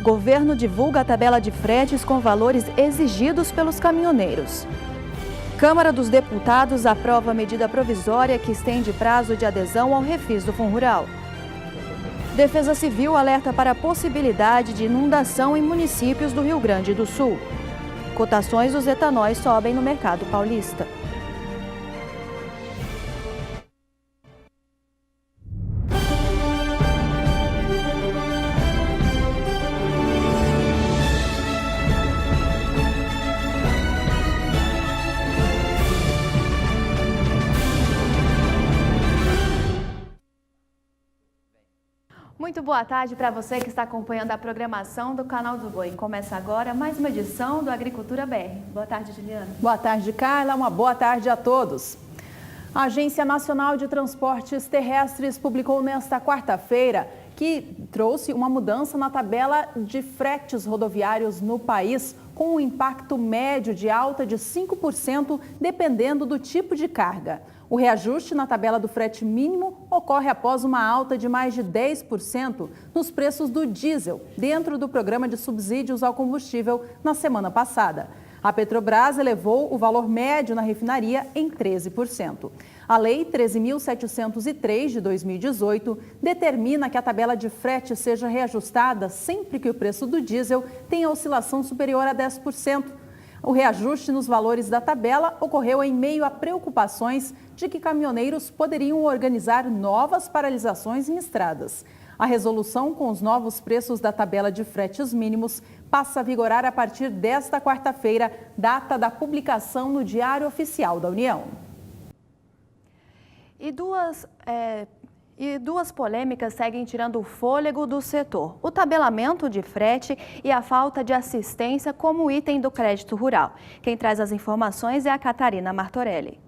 Governo divulga a tabela de fretes com valores exigidos pelos caminhoneiros. Câmara dos Deputados aprova a medida provisória que estende prazo de adesão ao refis do Fundo Rural. Defesa Civil alerta para a possibilidade de inundação em municípios do Rio Grande do Sul. Cotações dos etanóis sobem no mercado paulista. Muito boa tarde para você que está acompanhando a programação do Canal do Boi. Começa agora mais uma edição do Agricultura BR. Boa tarde, Juliana. Boa tarde, Carla. Uma boa tarde a todos. A Agência Nacional de Transportes Terrestres publicou nesta quarta-feira que trouxe uma mudança na tabela de fretes rodoviários no país, com um impacto médio de alta de 5%, dependendo do tipo de carga. O reajuste na tabela do frete mínimo ocorre após uma alta de mais de 10% nos preços do diesel, dentro do programa de subsídios ao combustível na semana passada. A Petrobras elevou o valor médio na refinaria em 13%. A Lei 13.703 de 2018 determina que a tabela de frete seja reajustada sempre que o preço do diesel tenha oscilação superior a 10%. O reajuste nos valores da tabela ocorreu em meio a preocupações de que caminhoneiros poderiam organizar novas paralisações em estradas. A resolução com os novos preços da tabela de fretes mínimos passa a vigorar a partir desta quarta-feira, data da publicação no Diário Oficial da União. E duas polêmicas seguem tirando o fôlego do setor: o tabelamento de frete e a falta de assistência como item do crédito rural. Quem traz as informações é a Catarina Martorelli.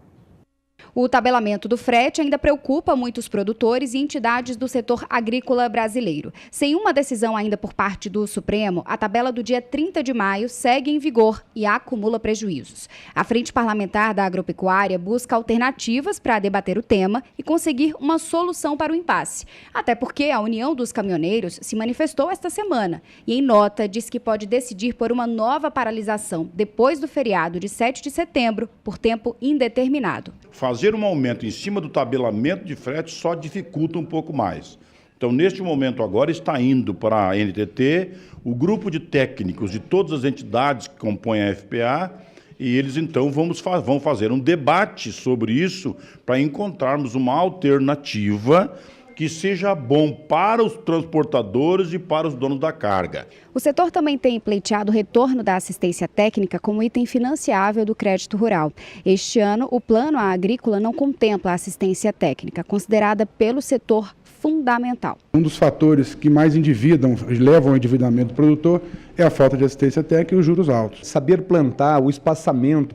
O tabelamento do frete ainda preocupa muitos produtores e entidades do setor agrícola brasileiro. Sem uma decisão ainda por parte do Supremo, a tabela do dia 30 de maio segue em vigor e acumula prejuízos. A Frente Parlamentar da Agropecuária busca alternativas para debater o tema e conseguir uma solução para o impasse. Até porque a União dos Caminhoneiros se manifestou esta semana e, em nota, diz que pode decidir por uma nova paralisação depois do feriado de 7 de setembro, por tempo indeterminado. Fazer um aumento em cima do tabelamento de frete só dificulta um pouco mais. Então, neste momento agora, está indo para a NTT o grupo de técnicos de todas as entidades que compõem a FPA, e eles então vão fazer um debate sobre isso para encontrarmos uma alternativa que seja bom para os transportadores e para os donos da carga. O setor também tem pleiteado o retorno da assistência técnica como item financiável do crédito rural. Este ano, o Plano Agrícola não contempla a assistência técnica, considerada pelo setor fundamental. Um dos fatores que mais levam ao endividamento do produtor é a falta de assistência técnica e os juros altos. Saber plantar, o espaçamento,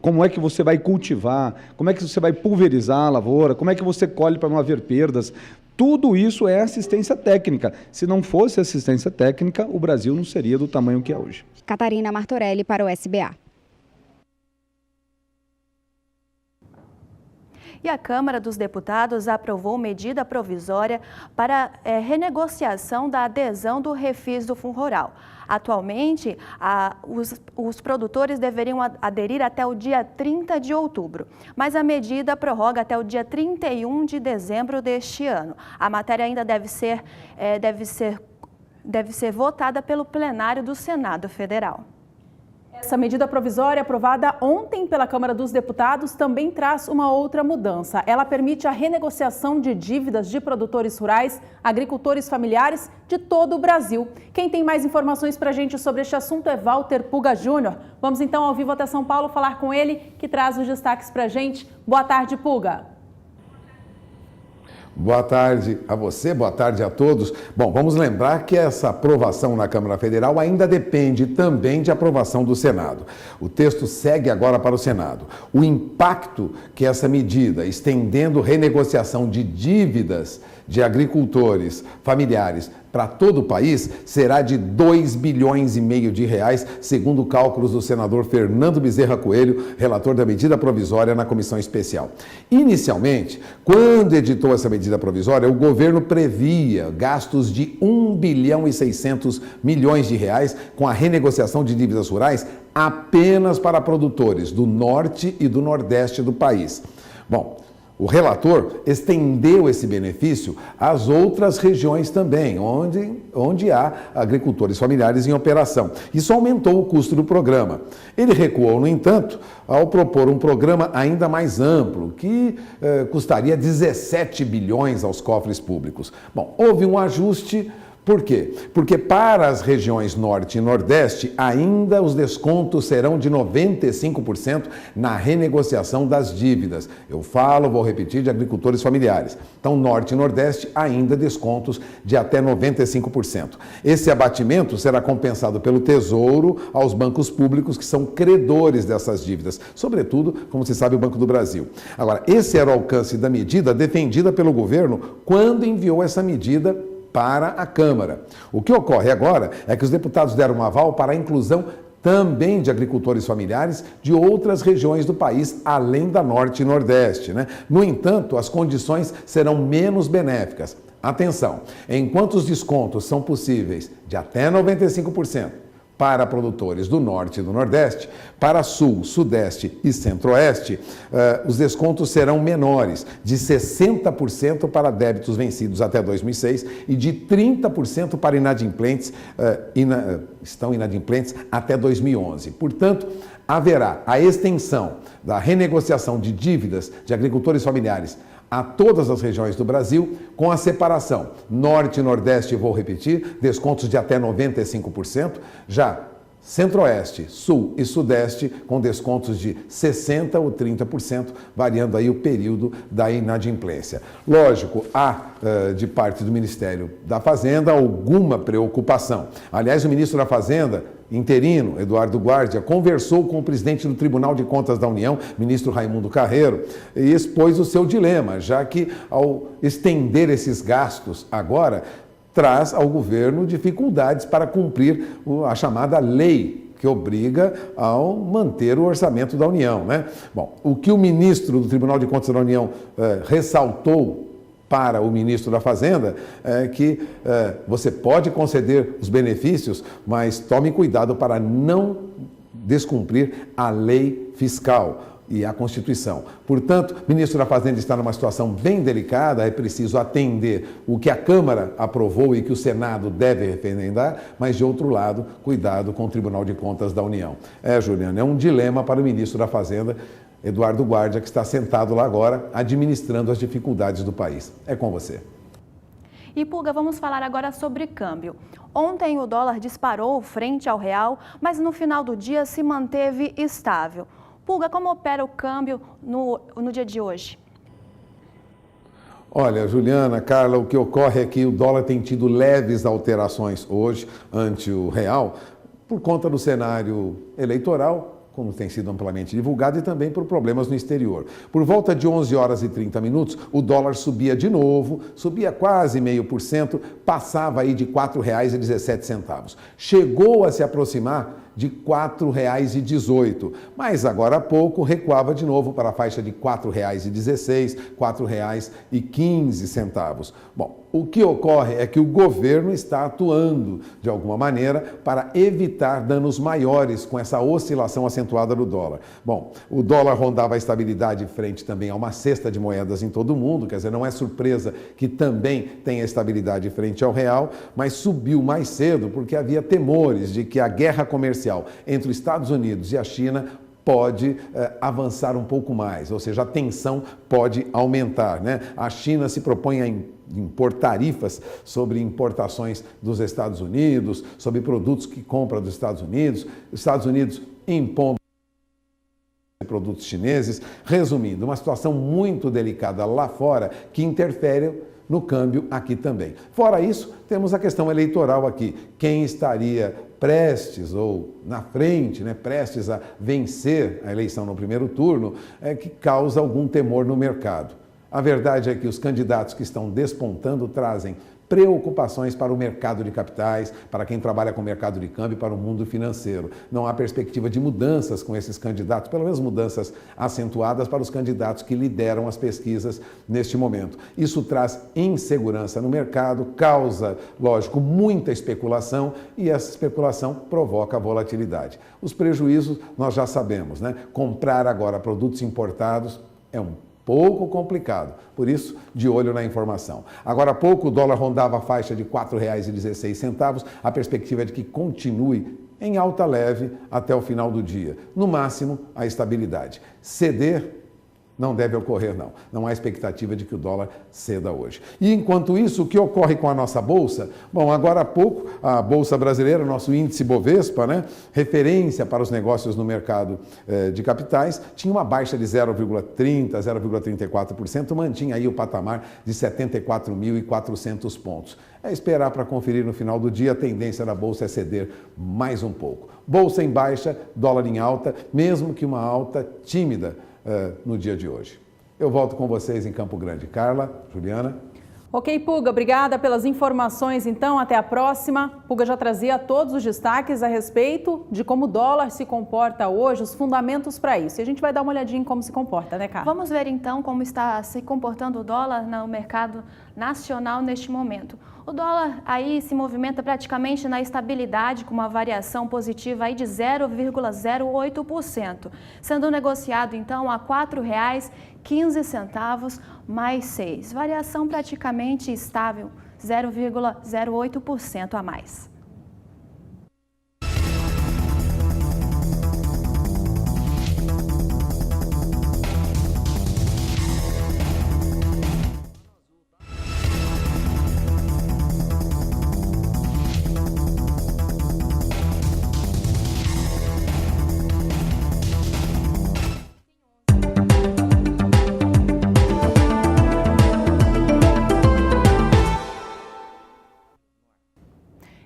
como é que você vai cultivar, como é que você vai pulverizar a lavoura, como é que você colhe para não haver perdas. Tudo isso é assistência técnica. Se não fosse assistência técnica, o Brasil não seria do tamanho que é hoje. Catarina Martorelli para o SBA. E a Câmara dos Deputados aprovou medida provisória para renegociação da adesão do refis do Fundo Rural. Atualmente, os produtores deveriam aderir até o dia 30 de outubro, mas a medida prorroga até o dia 31 de dezembro deste ano. A matéria ainda deve ser votada pelo plenário do Senado Federal. Essa medida provisória aprovada ontem pela Câmara dos Deputados também traz uma outra mudança. Ela permite a renegociação de dívidas de produtores rurais, agricultores familiares de todo o Brasil. Quem tem mais informações para a gente sobre este assunto é Walter Puga Júnior. Vamos então ao vivo até São Paulo falar com ele, que traz os destaques para a gente. Boa tarde, Puga. Boa tarde a você, boa tarde a todos. Bom, vamos lembrar que essa aprovação na Câmara Federal ainda depende também de aprovação do Senado. O texto segue agora para o Senado. O impacto que essa medida, estendendo renegociação de dívidas de agricultores familiares, para todo o país será de 2,5 bilhões de reais, segundo cálculos do senador Fernando Bezerra Coelho, relator da medida provisória na comissão especial. Inicialmente, quando editou essa medida provisória, o governo previa gastos de 1 bilhão e 600 milhões de reais com a renegociação de dívidas rurais apenas para produtores do norte e do nordeste do país. Bom, o relator estendeu esse benefício às outras regiões também, onde há agricultores familiares em operação. Isso aumentou o custo do programa. Ele recuou, no entanto, ao propor um programa ainda mais amplo, que custaria 17 bilhões aos cofres públicos. Bom, houve um ajuste. Por quê? Porque para as regiões Norte e Nordeste, ainda os descontos serão de 95% na renegociação das dívidas. Eu vou repetir, de agricultores familiares. Então, Norte e Nordeste, ainda descontos de até 95%. Esse abatimento será compensado pelo Tesouro aos bancos públicos que são credores dessas dívidas, sobretudo, como se sabe, o Banco do Brasil. Agora, esse era o alcance da medida defendida pelo governo quando enviou essa medida para a Câmara. O que ocorre agora é que os deputados deram um aval para a inclusão também de agricultores familiares de outras regiões do país, além da Norte e Nordeste, né? No entanto, as condições serão menos benéficas. Atenção, enquanto os descontos são possíveis de até 95%, para produtores do Norte e do Nordeste, para Sul, Sudeste e Centro-Oeste, os descontos serão menores, de 60% para débitos vencidos até 2006 e de 30% para inadimplentes, estão inadimplentes até 2011. Portanto, haverá a extensão da renegociação de dívidas de agricultores familiares a todas as regiões do Brasil, com a separação Norte e Nordeste, vou repetir, descontos de até 95%, já Centro-Oeste, Sul e Sudeste, com descontos de 60% ou 30%, variando aí o período da inadimplência. Lógico, há, de parte do Ministério da Fazenda, alguma preocupação. Aliás, o ministro da Fazenda, interino, Eduardo Guardia, conversou com o presidente do Tribunal de Contas da União, ministro Raimundo Carreiro, e expôs o seu dilema, já que ao estender esses gastos agora, traz ao governo dificuldades para cumprir a chamada lei que obriga ao manter o orçamento da União, né? Bom, o que o ministro do Tribunal de Contas da União ressaltou para o ministro da Fazenda é que você pode conceder os benefícios, mas tome cuidado para não descumprir a lei fiscal e a Constituição. Portanto, o ministro da Fazenda está numa situação bem delicada, é preciso atender o que a Câmara aprovou e que o Senado deve referendar, mas, de outro lado, cuidado com o Tribunal de Contas da União. Juliana, é um dilema para o ministro da Fazenda, Eduardo Guardia, que está sentado lá agora, administrando as dificuldades do país. É com você. E, Pulga, vamos falar agora sobre câmbio. Ontem o dólar disparou frente ao real, mas no final do dia se manteve estável. Pulga, como opera o câmbio no dia de hoje? Olha, Juliana, Carla, o que ocorre é que o dólar tem tido leves alterações hoje ante o real por conta do cenário eleitoral, como tem sido amplamente divulgado, e também por problemas no exterior. Por volta de 11 horas e 30 minutos, o dólar subia de novo, subia quase 0,5%, passava aí de R$ 4,17. Chegou a se aproximar de R$ 4,18, mas agora há pouco recuava de novo para a faixa de R$ 4,16, R$ 4,15. Bom, o que ocorre é que o governo está atuando de alguma maneira para evitar danos maiores com essa oscilação acentuada do dólar. Bom, o dólar rondava a estabilidade frente também a uma cesta de moedas em todo o mundo, quer dizer, não é surpresa que também tenha estabilidade frente ao real, mas subiu mais cedo porque havia temores de que a guerra comercial entre os Estados Unidos e a China pode avançar um pouco mais, ou seja, a tensão pode aumentar, né? A China se propõe a impor tarifas sobre importações dos Estados Unidos, sobre produtos que compra dos Estados Unidos, os Estados Unidos impondo produtos chineses. Resumindo, uma situação muito delicada lá fora que interfere no câmbio aqui também. Fora isso, temos a questão eleitoral aqui. Quem estaria prestes ou na frente, né, prestes a vencer a eleição no primeiro turno, é que causa algum temor no mercado. A verdade é que os candidatos que estão despontando trazem preocupações para o mercado de capitais, para quem trabalha com o mercado de câmbio e para o mundo financeiro. Não há perspectiva de mudanças com esses candidatos, pelo menos mudanças acentuadas para os candidatos que lideram as pesquisas neste momento. Isso traz insegurança no mercado, causa, lógico, muita especulação e essa especulação provoca volatilidade. Os prejuízos nós já sabemos, né? Comprar agora produtos importados é um pouco complicado, por isso, de olho na informação. Agora há pouco o dólar rondava a faixa de R$ 4,16, a perspectiva é de que continue em alta leve até o final do dia. No máximo, a estabilidade. Ceder não deve ocorrer, não. Não há expectativa de que o dólar ceda hoje. E enquanto isso, o que ocorre com a nossa Bolsa? Bom, agora há pouco, a Bolsa Brasileira, nosso índice Bovespa, né, referência para os negócios no mercado de capitais, tinha uma baixa de 0,30%, 0,34%, mantinha aí o patamar de 74.400 pontos. É esperar para conferir no final do dia, a tendência da Bolsa é ceder mais um pouco. Bolsa em baixa, dólar em alta, mesmo que uma alta tímida, no dia de hoje. Eu volto com vocês em Campo Grande. Carla, Juliana. Ok, Puga, obrigada pelas informações. Então, até a próxima. Puga já trazia todos os destaques a respeito de como o dólar se comporta hoje, os fundamentos para isso. E a gente vai dar uma olhadinha em como se comporta, né, Carla? Vamos ver então como está se comportando o dólar no mercado nacional neste momento. O dólar aí se movimenta praticamente na estabilidade, com uma variação positiva aí de 0,08%, sendo negociado então a R$ 4,15 mais 6. Variação praticamente estável, 0,08% a mais.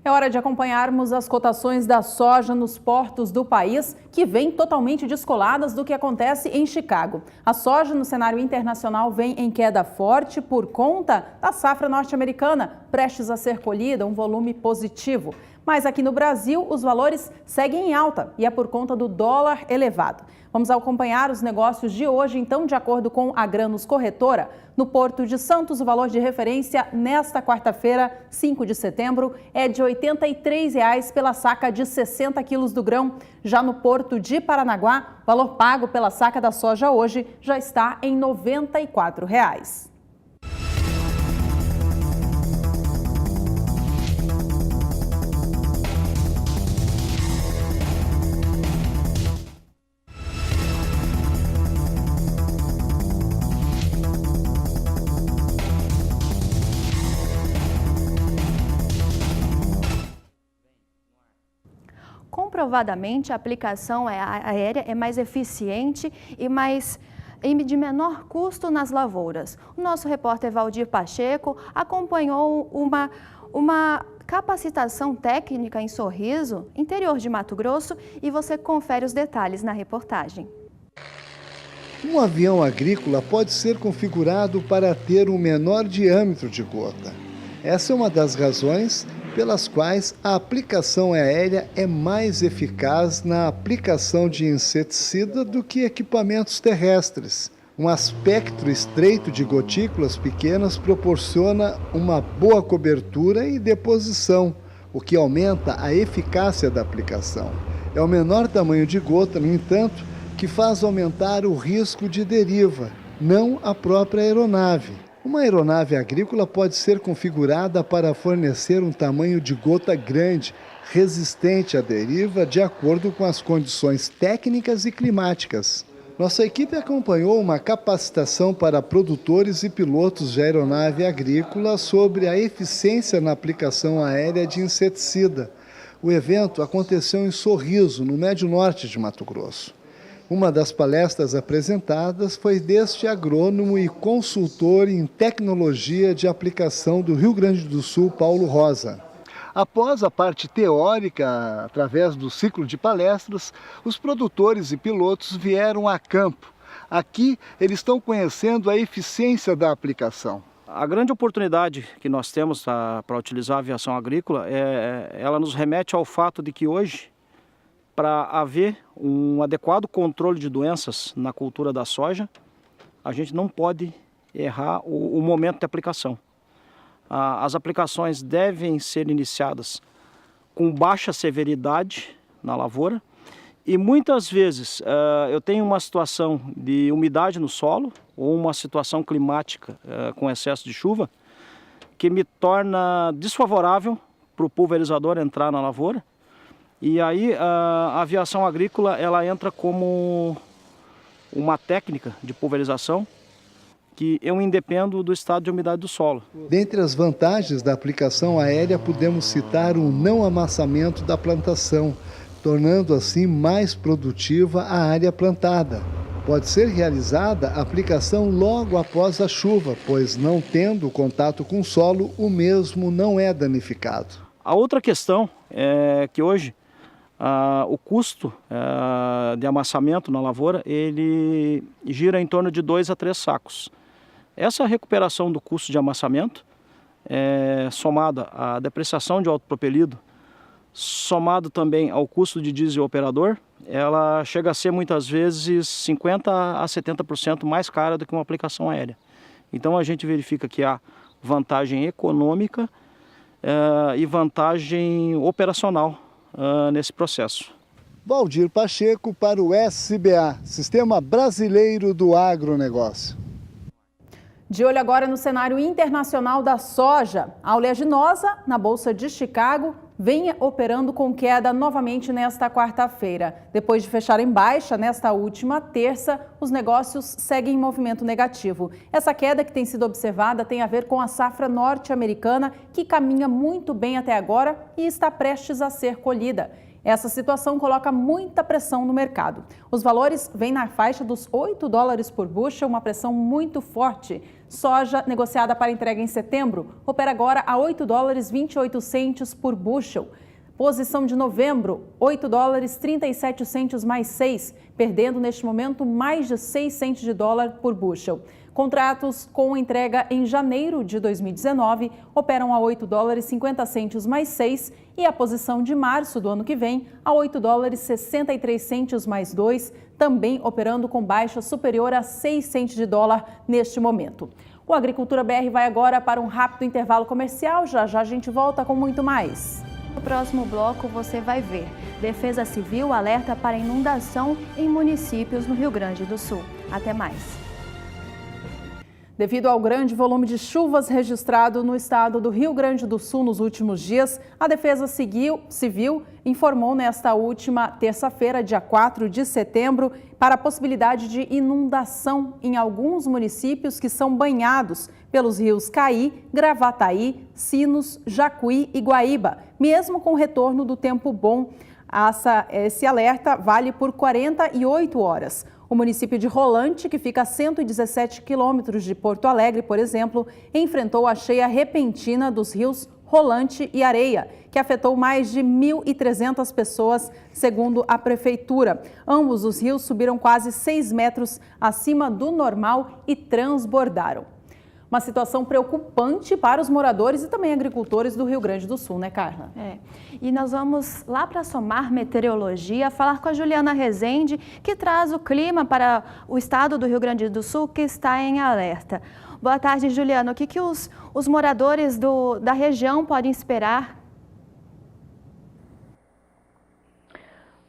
É hora de acompanharmos as cotações da soja nos portos do país, que vêm totalmente descoladas do que acontece em Chicago. A soja no cenário internacional vem em queda forte por conta da safra norte-americana, prestes a ser colhida, um volume positivo. Mas aqui no Brasil, os valores seguem em alta e é por conta do dólar elevado. Vamos acompanhar os negócios de hoje, então, de acordo com a Granos Corretora. No Porto de Santos, o valor de referência nesta quarta-feira, 5 de setembro, é de R$ 83,00 pela saca de 60 quilos do grão. Já no Porto de Paranaguá, o valor pago pela saca da soja hoje já está em R$ 94,00. Comprovadamente, a aplicação aérea é mais eficiente e de menor custo nas lavouras. O nosso repórter Valdir Pacheco acompanhou uma capacitação técnica em Sorriso, interior de Mato Grosso, e você confere os detalhes na reportagem. Um avião agrícola pode ser configurado para ter um menor diâmetro de gota. Essa é uma das razões pelas quais a aplicação aérea é mais eficaz na aplicação de inseticida do que equipamentos terrestres. Um aspecto estreito de gotículas pequenas proporciona uma boa cobertura e deposição, o que aumenta a eficácia da aplicação. É o menor tamanho de gota, no entanto, que faz aumentar o risco de deriva, não a própria aeronave. Uma aeronave agrícola pode ser configurada para fornecer um tamanho de gota grande, resistente à deriva, de acordo com as condições técnicas e climáticas. Nossa equipe acompanhou uma capacitação para produtores e pilotos de aeronave agrícola sobre a eficiência na aplicação aérea de inseticida. O evento aconteceu em Sorriso, no Médio Norte de Mato Grosso. Uma das palestras apresentadas foi deste agrônomo e consultor em tecnologia de aplicação do Rio Grande do Sul, Paulo Rosa. Após a parte teórica, através do ciclo de palestras, os produtores e pilotos vieram a campo. Aqui, eles estão conhecendo a eficiência da aplicação. A grande oportunidade que nós temos para utilizar a aviação agrícola, ela nos remete ao fato de que hoje, para haver um adequado controle de doenças na cultura da soja, a gente não pode errar o momento de aplicação. As aplicações devem ser iniciadas com baixa severidade na lavoura e muitas vezes eu tenho uma situação de umidade no solo ou uma situação climática com excesso de chuva que me torna desfavorável para o pulverizador entrar na lavoura. E aí a aviação agrícola ela entra como uma técnica de pulverização que eu independo do estado de umidade do solo. Dentre as vantagens da aplicação aérea, podemos citar o não amassamento da plantação, tornando assim mais produtiva a área plantada. Pode ser realizada a aplicação logo após a chuva, pois não tendo contato com o solo, o mesmo não é danificado. A outra questão é que hoje o custo de amassamento na lavoura ele gira em torno de 2 a 3 sacos. Essa recuperação do custo de amassamento, somada à depreciação de autopropelido, somado também ao custo de diesel operador, ela chega a ser muitas vezes 50% a 70% mais cara do que uma aplicação aérea. Então a gente verifica que há vantagem econômica e vantagem operacional nesse processo. Valdir Pacheco para o SBA, Sistema Brasileiro do Agronegócio. De olho agora no cenário internacional da soja. A oleaginosa, na Bolsa de Chicago, vem operando com queda novamente nesta quarta-feira. Depois de fechar em baixa nesta última terça, os negócios seguem em movimento negativo. Essa queda que tem sido observada tem a ver com a safra norte-americana, que caminha muito bem até agora e está prestes a ser colhida. Essa situação coloca muita pressão no mercado. Os valores vêm na faixa dos $8 por bushel, uma pressão muito forte. Soja negociada para entrega em setembro opera agora a $8,28 por bushel. Posição de novembro, $8,37 mais 6, perdendo neste momento mais de 6 centes de dólar por bushel. Contratos com entrega em janeiro de 2019 operam a $8,50 mais 6 e a posição de março do ano que vem a $8,63 mais 2, também operando com baixa superior a 6 centes de dólar neste momento. O Agricultura BR vai agora para um rápido intervalo comercial, já já a gente volta com muito mais. No próximo bloco você vai ver. Defesa Civil alerta para inundação em municípios no Rio Grande do Sul. Até mais. Devido ao grande volume de chuvas registrado no estado do Rio Grande do Sul nos últimos dias, a Defesa Civil informou nesta última terça-feira, dia 4 de setembro, para a possibilidade de inundação em alguns municípios que são banhados pelos rios Caí, Gravataí, Sinos, Jacuí e Guaíba, mesmo com o retorno do tempo bom. Esse alerta vale por 48 horas. O município de Rolante, que fica a 117 quilômetros de Porto Alegre, por exemplo, enfrentou a cheia repentina dos rios Rolante e Areia, que afetou mais de 1.300 pessoas, segundo a prefeitura. Ambos os rios subiram quase 6 metros acima do normal e transbordaram. Uma situação preocupante para os moradores e também agricultores do Rio Grande do Sul, né, Carla? E nós vamos lá para Somar Meteorologia falar com a Juliana Rezende, que traz o clima para o estado do Rio Grande do Sul, que está em alerta. Boa tarde, Juliana. O que os moradores da região podem esperar?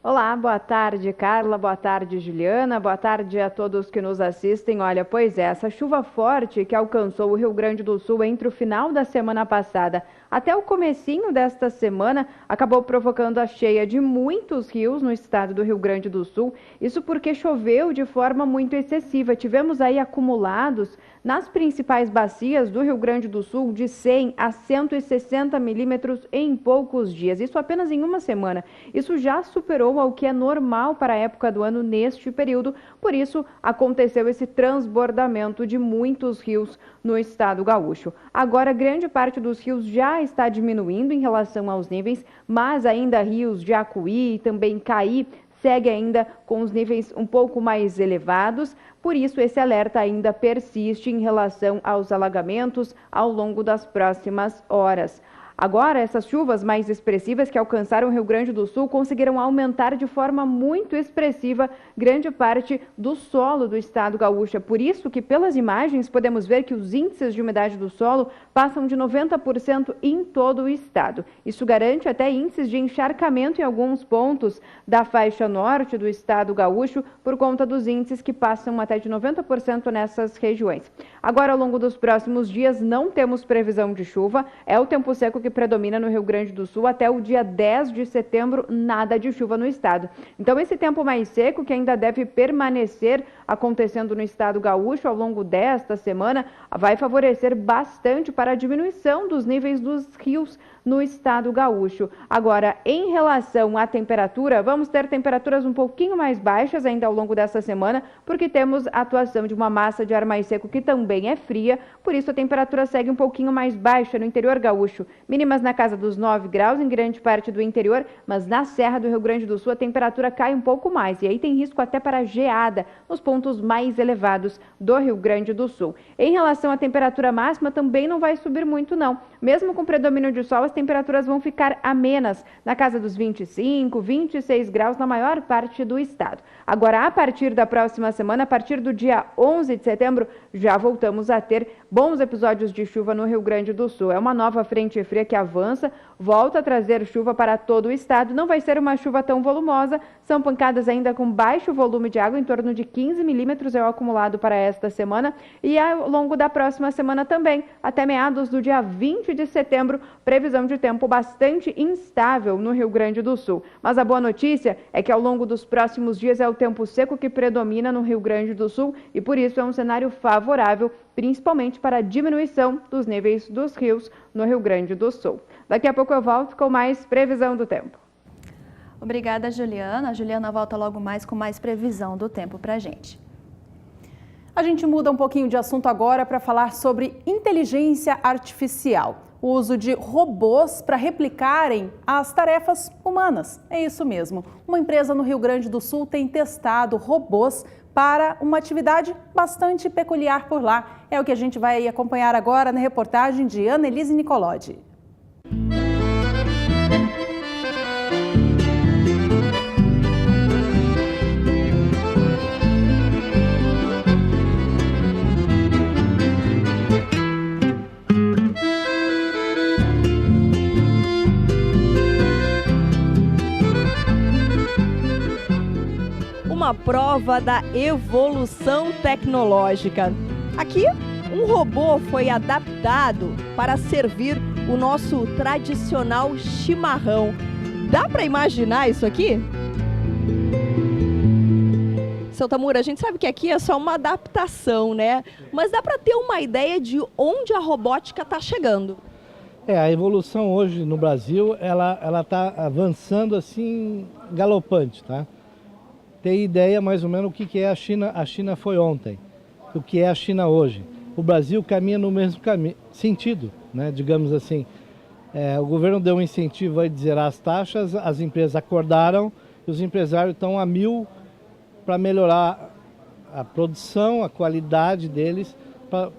Olá, boa tarde, Carla, boa tarde, Juliana, boa tarde a todos que nos assistem. Olha, pois é, essa chuva forte que alcançou o Rio Grande do Sul entre o final da semana passada até o comecinho desta semana acabou provocando a cheia de muitos rios no estado do Rio Grande do Sul. Isso porque choveu de forma muito excessiva. Tivemos aí acumulados nas principais bacias do Rio Grande do Sul de 100 a 160 milímetros em poucos dias. Isso apenas em uma semana. Isso já superou ao que é normal para a época do ano neste período. Por isso, aconteceu esse transbordamento de muitos rios no estado gaúcho. Agora, grande parte dos rios já está diminuindo em relação aos níveis, mas ainda rios de Jacuí e também Caí segue ainda com os níveis um pouco mais elevados. Por isso, esse alerta ainda persiste em relação aos alagamentos ao longo das próximas horas. Agora, essas chuvas mais expressivas que alcançaram o Rio Grande do Sul conseguiram aumentar de forma muito expressiva grande parte do solo do estado gaúcho. É por isso que, pelas imagens, podemos ver que os índices de umidade do solo passam de 90% em todo o estado. Isso garante até índices de encharcamento em alguns pontos da faixa norte do estado gaúcho, por conta dos índices que passam até de 90% nessas regiões. Agora, ao longo dos próximos dias, não temos previsão de chuva. É o tempo seco que predomina no Rio Grande do Sul. Até o dia 10 de setembro, nada de chuva no estado. Então, esse tempo mais seco, que ainda deve permanecer acontecendo no estado gaúcho ao longo desta semana, vai favorecer bastante para a diminuição dos níveis dos rios no estado gaúcho. Agora, em relação à temperatura, vamos ter temperaturas um pouquinho mais baixas ainda ao longo dessa semana, porque temos a atuação de uma massa de ar mais seco que também é fria, por isso a temperatura segue um pouquinho mais baixa no interior gaúcho. Mínimas na casa dos 9 graus em grande parte do interior, mas na Serra do Rio Grande do Sul a temperatura cai um pouco mais, e aí tem risco até para geada nos pontos mais elevados do Rio Grande do Sul. Em relação à temperatura máxima, também não vai subir muito não. Mesmo com predomínio de sol, as temperaturas vão ficar amenas, na casa dos 25, 26 graus na maior parte do estado. Agora, a partir da próxima semana, a partir do dia 11 de setembro, já voltamos a ter bons episódios de chuva no Rio Grande do Sul. É uma nova frente fria que avança, volta a trazer chuva para todo o estado. Não vai ser uma chuva tão volumosa, são pancadas ainda com baixo volume de água, em torno de 15 milímetros é o acumulado para esta semana, e ao longo da próxima semana também, até meados do dia 20 de setembro, previsão de tempo bastante instável no Rio Grande do Sul. Mas a boa notícia é que ao longo dos próximos dias é o tempo seco que predomina no Rio Grande do Sul, e por isso é um cenário favorável, principalmente para a diminuição dos níveis dos rios no Rio Grande do Sul. Daqui a pouco eu volto com mais previsão do tempo. Obrigada, Juliana. A Juliana volta logo mais com mais previsão do tempo para a gente. A gente muda um pouquinho de assunto agora para falar sobre inteligência artificial. O uso de robôs para replicarem as tarefas humanas. É isso mesmo. Uma empresa no Rio Grande do Sul tem testado robôs para uma atividade bastante peculiar por lá. É o que a gente vai acompanhar agora na reportagem de Annelise Nicolodi. Uma prova da evolução tecnológica. Aqui, um robô foi adaptado para servir o nosso tradicional chimarrão. Dá para imaginar isso aqui? Seu Tamura, a gente sabe que aqui é só uma adaptação, né? Mas dá para ter uma ideia de onde a robótica está chegando. A evolução hoje no Brasil, ela está avançando assim, galopante, tá? Tem ideia mais ou menos o que é a China. A China foi ontem, o que é a China hoje. O Brasil caminha no mesmo sentido, né? Digamos assim. O governo deu um incentivo aí de zerar as taxas, as empresas acordaram e os empresários estão a mil para melhorar a produção, a qualidade deles, para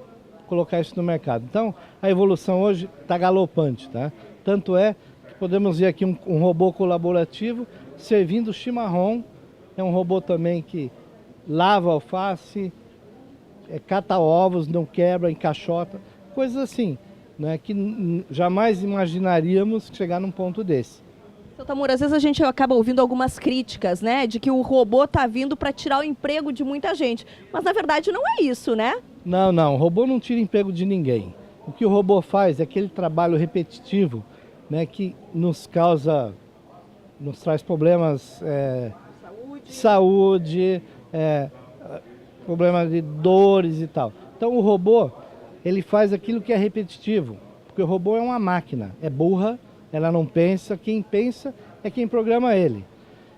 colocar isso no mercado. Então, a evolução hoje está galopante, tá? Tanto é que podemos ver aqui um robô colaborativo servindo chimarrão. É um robô também que lava alface, cata ovos, não quebra, encaixota, coisas assim, né, que jamais imaginaríamos chegar num ponto desse. Seu Tamura, às vezes a gente acaba ouvindo algumas críticas, né, de que o robô está vindo para tirar o emprego de muita gente, mas na verdade não é isso, né? Não, o robô não tira emprego de ninguém. O que o robô faz é aquele trabalho repetitivo, né, que nos traz problemas saúde, problema de dores e tal. Então o robô, ele faz aquilo que é repetitivo, porque o robô é uma máquina, é burra, ela não pensa, quem pensa é quem programa ele.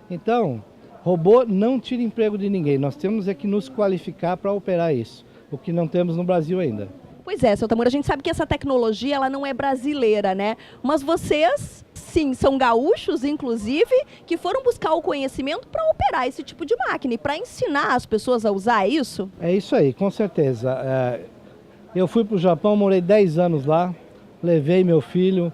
Então, robô não tira emprego de ninguém, nós temos é que nos qualificar para operar isso, o que não temos no Brasil ainda. Pois é, seu Tamura, a gente sabe que essa tecnologia ela não é brasileira, né? Mas vocês, sim, são gaúchos, inclusive, que foram buscar o conhecimento para operar esse tipo de máquina e para ensinar as pessoas a usar isso? É isso aí, com certeza. Eu fui para o Japão, morei 10 anos lá, levei meu filho,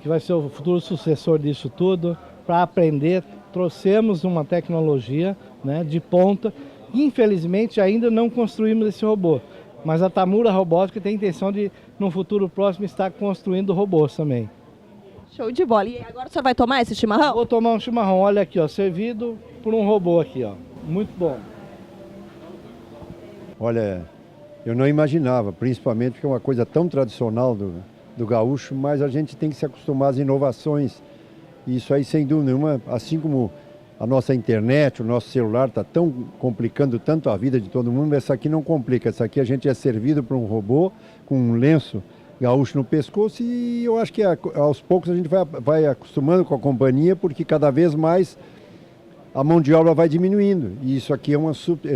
que vai ser o futuro sucessor disso tudo, para aprender. Trouxemos uma tecnologia, né, de ponta. Infelizmente, ainda não construímos esse robô. Mas a Tamura Robótica tem a intenção de, no futuro próximo, estar construindo robôs também. Show de bola. E agora o senhor vai tomar esse chimarrão? Vou tomar um chimarrão, olha aqui, ó, servido por um robô aqui, ó. Muito bom. Olha, eu não imaginava, principalmente porque é uma coisa tão tradicional do gaúcho, mas a gente tem que se acostumar às inovações. E isso aí, sem dúvida nenhuma, assim como a nossa internet, o nosso celular está tão complicando tanto a vida de todo mundo, essa aqui não complica. Essa aqui a gente é servido por um robô com um lenço gaúcho no pescoço e eu acho que aos poucos a gente vai acostumando com a companhia, porque cada vez mais a mão de obra vai diminuindo. E isso aqui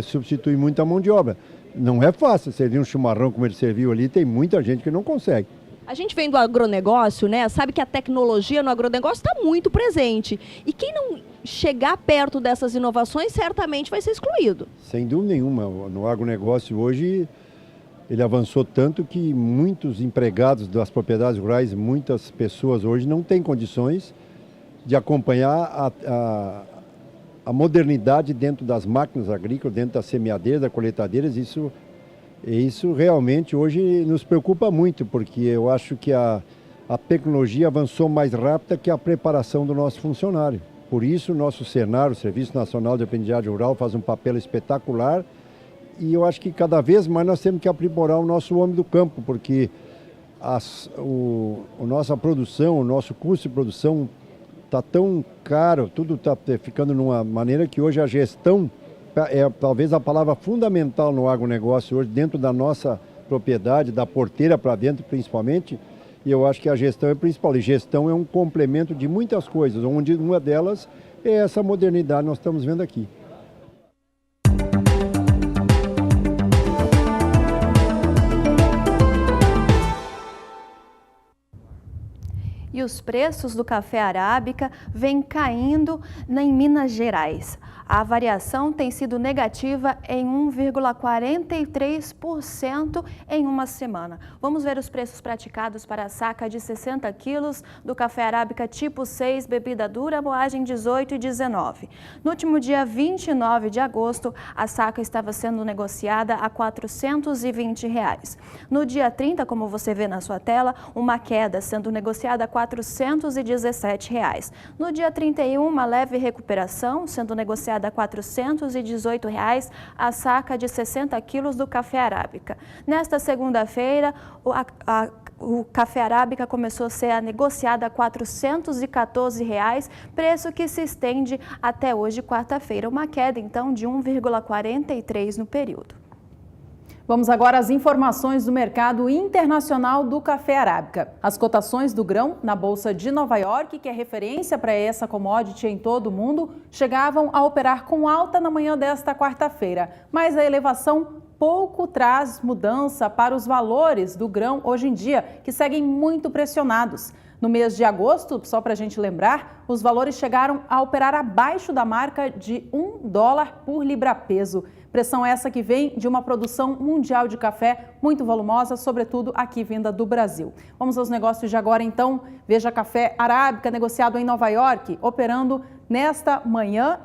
substitui muito a mão de obra. Não é fácil servir um chimarrão como ele serviu ali, tem muita gente que não consegue. A gente vem do agronegócio, né? Sabe que a tecnologia no agronegócio está muito presente. E quem não chegar perto dessas inovações certamente vai ser excluído. Sem dúvida nenhuma. No agronegócio hoje ele avançou tanto que muitos empregados das propriedades rurais, muitas pessoas hoje não têm condições de acompanhar a modernidade dentro das máquinas agrícolas, dentro das semeadeiras, das colheitadeiras. Isso realmente hoje nos preocupa muito, porque eu acho que a tecnologia avançou mais rápida que a preparação do nosso funcionário. Por isso, o nosso Senar, o Serviço Nacional de Aprendizagem Rural, faz um papel espetacular e eu acho que cada vez mais nós temos que aprimorar o nosso homem do campo, porque a nossa produção, o nosso custo de produção está tão caro, tudo está ficando numa maneira que hoje a gestão é talvez a palavra fundamental no agronegócio hoje, dentro da nossa propriedade, da porteira para dentro principalmente, e eu acho que a gestão é principal. E gestão é um complemento de muitas coisas, onde uma delas é essa modernidade que nós estamos vendo aqui. E os preços do café arábica vêm caindo em Minas Gerais. A variação tem sido negativa em 1,43% em uma semana. Vamos ver os preços praticados para a saca de 60 quilos do café arábica tipo 6, bebida dura, moagem 18 e 19. No último dia 29 de agosto, a saca estava sendo negociada a R$ 420. No dia 30, como você vê na sua tela, uma queda sendo negociada a R$ 417. No dia 31, uma leve recuperação, sendo negociada a R$ 418 a saca de 60 quilos do café arábica. Nesta segunda-feira, o café arábica começou a ser negociado a R$ 414, preço que se estende até hoje, quarta-feira. Uma queda, então, de 1,43% no período. Vamos agora às informações do mercado internacional do café arábica. As cotações do grão na Bolsa de Nova York, que é referência para essa commodity em todo o mundo, chegavam a operar com alta na manhã desta quarta-feira. Mas a elevação pouco traz mudança para os valores do grão hoje em dia, que seguem muito pressionados. No mês de agosto, só para a gente lembrar, os valores chegaram a operar abaixo da marca de $1 por libra-peso. Pressão essa que vem de uma produção mundial de café muito volumosa, sobretudo aqui vinda do Brasil. Vamos aos negócios de agora, então. Veja café arábica negociado em Nova York, operando nesta manhã,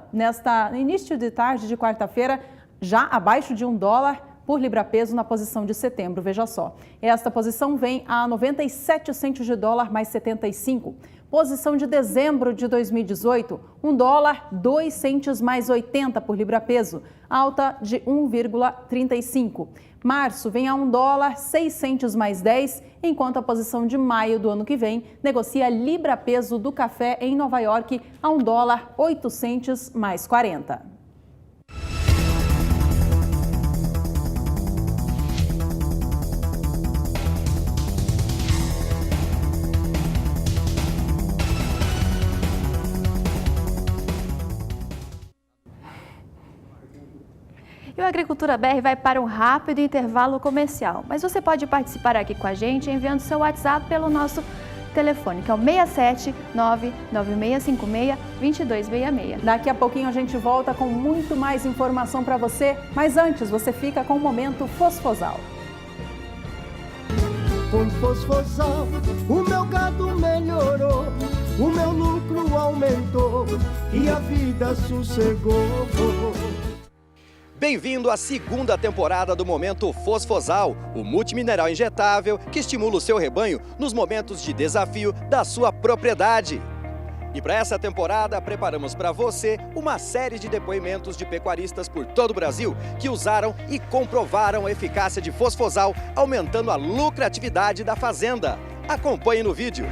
início de tarde de quarta-feira, já abaixo de $1 por libra-peso na posição de setembro, veja só. Esta posição vem a 97 centos de dólar mais 75. Posição de dezembro de 2018, $1, 2 centos mais 80 por libra-peso, alta de 1,35. Março vem a $1, 6 centos mais 10, enquanto a posição de maio do ano que vem negocia libra-peso do café em Nova York a $1, 8 centos mais 40. E a Agricultura BR vai para um rápido intervalo comercial, mas você pode participar aqui com a gente enviando seu WhatsApp pelo nosso telefone, que é o 67996562266. Daqui a pouquinho a gente volta com muito mais informação para você, mas antes você fica com o Momento Fosfosal. Com Fosfosal, o meu gado melhorou, o meu lucro aumentou e a vida sossegou. Bem-vindo à segunda temporada do Momento Fosfosal, o multimineral injetável que estimula o seu rebanho nos momentos de desafio da sua propriedade. E para essa temporada, preparamos para você uma série de depoimentos de pecuaristas por todo o Brasil que usaram e comprovaram a eficácia de Fosfosal, aumentando a lucratividade da fazenda. Acompanhe no vídeo.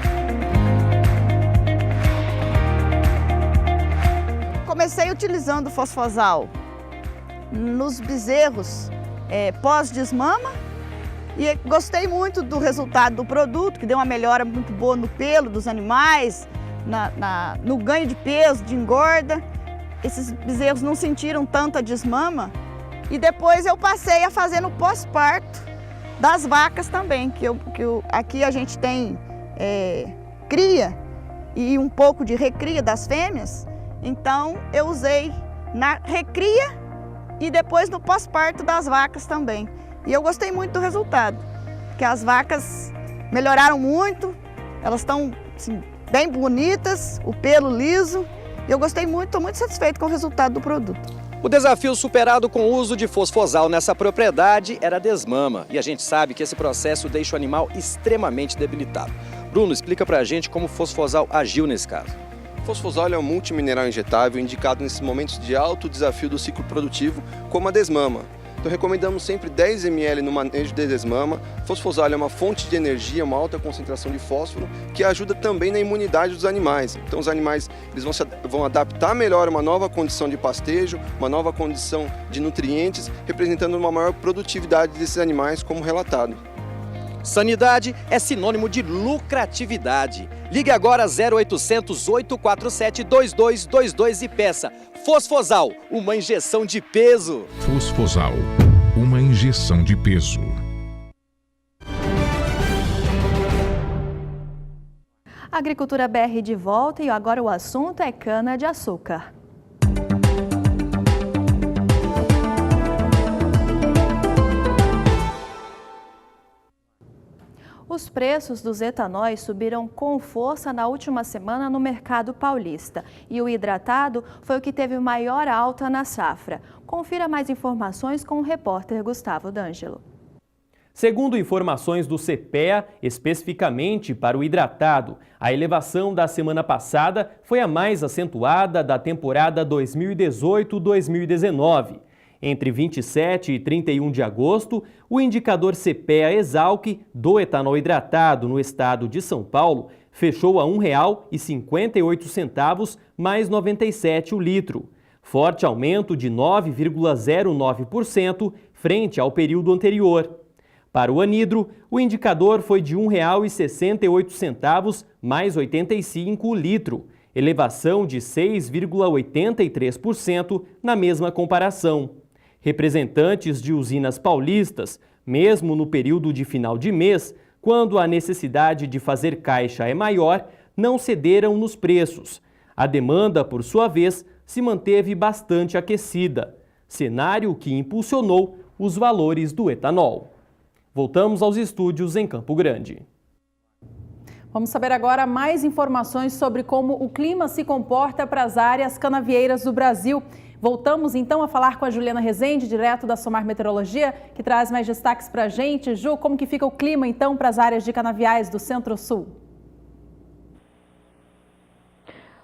Comecei utilizando Fosfosal nos bezerros pós-desmama e gostei muito do resultado do produto, que deu uma melhora muito boa no pelo dos animais, no ganho de peso, de engorda. Esses bezerros não sentiram tanta desmama e depois eu passei a fazer no pós-parto das vacas também, aqui a gente tem cria e um pouco de recria das fêmeas, então eu usei na recria e depois no pós-parto das vacas também. E eu gostei muito do resultado, que as vacas melhoraram muito, elas estão assim, bem bonitas, o pelo liso. E eu gostei muito, estou muito satisfeito com o resultado do produto. O desafio superado com o uso de Fosfosal nessa propriedade era a desmama. E a gente sabe que esse processo deixa o animal extremamente debilitado. Bruno, explica pra gente como o Fosfosal agiu nesse caso. Fosfosal é um multimineral injetável indicado nesses momentos de alto desafio do ciclo produtivo, como a desmama. Então recomendamos sempre 10 ml no manejo de desmama. Fosfosal é uma fonte de energia, uma alta concentração de fósforo, que ajuda também na imunidade dos animais. Então os animais eles vão adaptar melhor a uma nova condição de pastejo, uma nova condição de nutrientes, representando uma maior produtividade desses animais, como relatado. Sanidade é sinônimo de lucratividade. Ligue agora 0800 847 2222 e peça Fosfosal, uma injeção de peso. Fosfosal, uma injeção de peso. Agricultura BR de volta e agora o assunto é cana-de-açúcar. Os preços dos etanóis subiram com força na última semana no mercado paulista e o hidratado foi o que teve maior alta na safra. Confira mais informações com o repórter Gustavo D'Angelo. Segundo informações do CPEA, especificamente para o hidratado, a elevação da semana passada foi a mais acentuada da temporada 2018-2019. Entre 27 e 31 de agosto, o indicador CPEA-Esalq do etanol hidratado no estado de São Paulo fechou a R$ 1,58 mais 97 o litro, forte aumento de 9,09% frente ao período anterior. Para o anidro, o indicador foi de R$ 1,68 mais 85 o litro, elevação de 6,83% na mesma comparação. Representantes de usinas paulistas, mesmo no período de final de mês, quando a necessidade de fazer caixa é maior, não cederam nos preços. A demanda, por sua vez, se manteve bastante aquecida, cenário que impulsionou os valores do etanol. Voltamos aos estúdios em Campo Grande. Vamos saber agora mais informações sobre como o clima se comporta para as áreas canavieiras do Brasil. Voltamos então a falar com a Juliana Rezende, direto da Somar Meteorologia, que traz mais destaques para a gente. Ju, como que fica o clima então para as áreas de canaviais do Centro-Sul?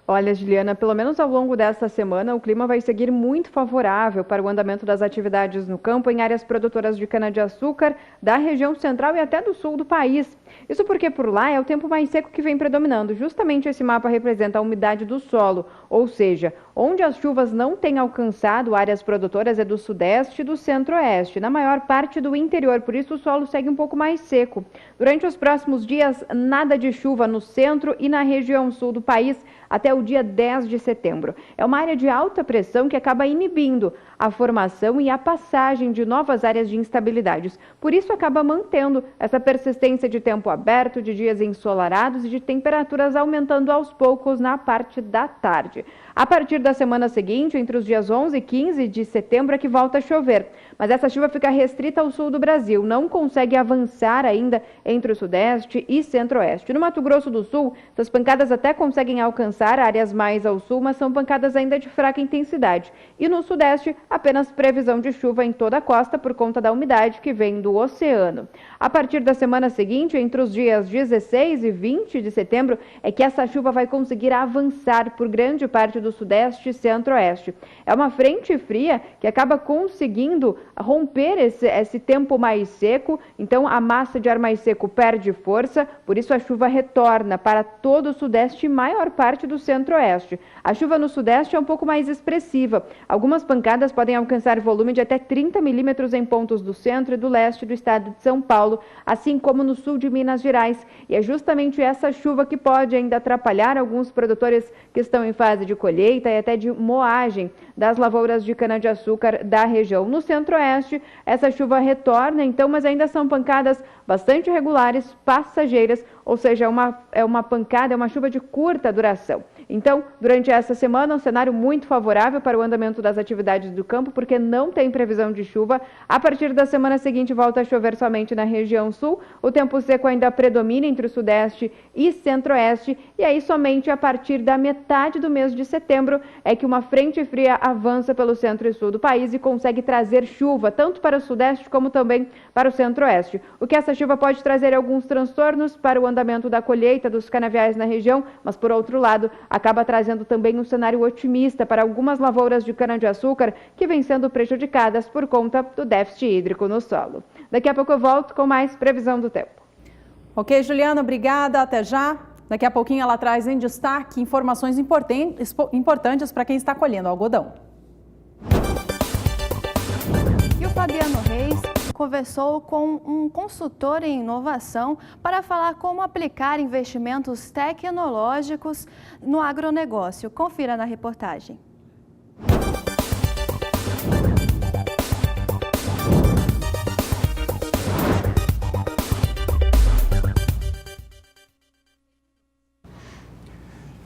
Olha, Juliana, pelo menos ao longo desta semana, o clima vai seguir muito favorável para o andamento das atividades no campo em áreas produtoras de cana-de-açúcar da região central e até do sul do país. Isso porque por lá é o tempo mais seco que vem predominando. Justamente esse mapa representa a umidade do solo, ou seja, onde as chuvas não têm alcançado áreas produtoras é do sudeste e do centro-oeste, na maior parte do interior, por isso o solo segue um pouco mais seco. Durante os próximos dias, nada de chuva no centro e na região sul do país até o dia 10 de setembro. É uma área de alta pressão que acaba inibindo a formação e a passagem de novas áreas de instabilidades. Por isso, acaba mantendo essa persistência de tempo aberto, de dias ensolarados e de temperaturas aumentando aos poucos na parte da tarde. A partir da semana seguinte, entre os dias 11 e 15 de setembro, é que volta a chover. Mas essa chuva fica restrita ao sul do Brasil, não consegue avançar ainda entre o sudeste e centro-oeste. No Mato Grosso do Sul, essas pancadas até conseguem alcançar áreas mais ao sul, mas são pancadas ainda de fraca intensidade. E no sudeste, apenas previsão de chuva em toda a costa por conta da umidade que vem do oceano. A partir da semana seguinte, entre os dias 16 e 20 de setembro, é que essa chuva vai conseguir avançar por grande parte do sudeste e centro-oeste. É uma frente fria que acaba conseguindo romper esse tempo mais seco, então a massa de ar mais seco perde força, por isso a chuva retorna para todo o sudeste e maior parte do centro-oeste. A chuva no sudeste é um pouco mais expressiva. Algumas pancadas podem alcançar volume de até 30 milímetros em pontos do centro e do leste do estado de São Paulo, assim como no sul de Minas Gerais. E é justamente essa chuva que pode ainda atrapalhar alguns produtores que estão em fase de colheita e até de moagem das lavouras de cana-de-açúcar da região. No centro-oeste, essa chuva retorna, então, mas ainda são pancadas bastante regulares, passageiras, ou seja, é uma chuva de curta duração. Então, durante essa semana, um cenário muito favorável para o andamento das atividades do campo, porque não tem previsão de chuva. A partir da semana seguinte, volta a chover somente na região sul. O tempo seco ainda predomina entre o sudeste e centro-oeste. E aí, somente a partir da metade do mês de setembro, é que uma frente fria avança pelo centro e sul do país e consegue trazer chuva, tanto para o sudeste como também para o centro-oeste. O que essa chuva pode trazer alguns transtornos para o andamento da colheita dos canaviais na região, mas, por outro lado, acaba trazendo também um cenário otimista para algumas lavouras de cana-de-açúcar que vêm sendo prejudicadas por conta do déficit hídrico no solo. Daqui a pouco eu volto com mais previsão do tempo. Ok, Juliana, obrigada. Até já. Daqui a pouquinho ela traz em destaque informações importantes para quem está colhendo algodão. E o Fabiano Reis conversou com um consultor em inovação para falar como aplicar investimentos tecnológicos no agronegócio. Confira na reportagem.